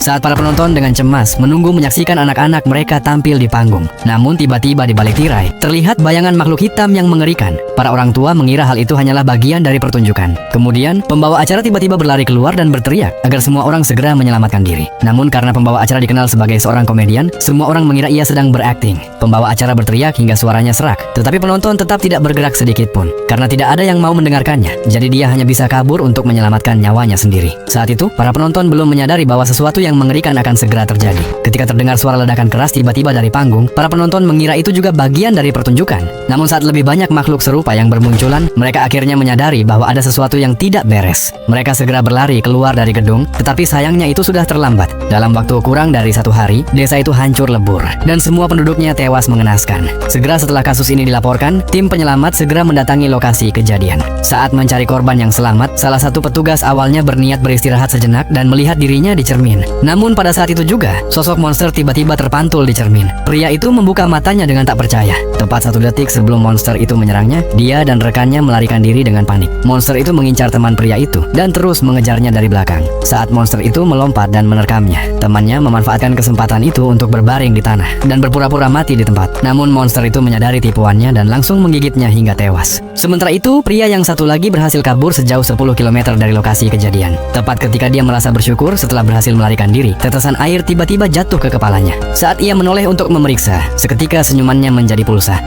saat para penonton dengan cemas menunggu menyaksikan anak-anak mereka tampil di panggung. Namun tiba-tiba di balik tirai, terlihat bayangan makhluk hitam yang mengerikan. Para orang tua mengira hal itu hanyalah bagian dari pertunjukan. Kemudian, pembawa acara tiba-tiba berlari keluar dan berteriak agar semua orang segera menyelamatkan diri. Namun karena pembawa acara dikenal sebagai seorang komedian, semua orang mengira ia sedang berakting. Pembawa acara berteriak hingga suaranya serak, tetapi penonton tetap tidak bergerak sedikit pun karena tidak ada yang mau mendengarkannya. Jadi dia hanya bisa kabur untuk menyelamatkan nyawanya sendiri. Saat itu, para penonton belum menyadari bahwa sesuatu yang mengerikan akan segera terjadi. Ketika terdengar suara ledakan keras tiba-tiba dari panggung, para penonton mengira itu juga bagian dari pertunjukan. Namun saat lebih banyak makhluk serupa yang bermunculan, mereka akhirnya menyadari bahwa ada sesuatu yang tidak beres. Mereka segera berlari keluar dari gedung, tetapi sayangnya itu sudah terlambat. Dalam waktu kurang dari 1 hari, desa itu hancur lebur dan semua penduduknya tewas mengenaskan. Segera setelah kasus ini dilaporkan, tim penyelamat segera mendatangi lokasi kejadian. Saat mencari korban yang selamat, salah satu petugas awalnya berniat beristirahat sejenak dan melihat dirinya di cermin. Namun pada saat itu juga, sosok monster tiba-tiba terpantul di cermin. Pria itu membuka matanya dengan tak percaya. Tepat 1 detik sebelum monster itu menyerangnya, dia dan rekannya melarikan diri dengan panik. Monster itu mengincar teman pria itu dan terus mengejarnya dari belakang. Saat monster itu melompat dan menerkamnya, temannya memanfaatkan kesempatan itu untuk berbaring di tanah dan berpura-pura mati di tempat. Namun monster itu menyadari tipuannya dan langsung menggigitnya hingga tewas. Sementara itu, pria yang satu lagi berhasil kabur sejauh 10 km dari lokasi kejadian. Tepat ketika dia merasa bersyukur setelah berhasil melarikan diri, tetesan air tiba-tiba jatuh ke kepalanya. Saat ia menoleh untuk memeriksa, seketika senyumannya menjadi pulsa.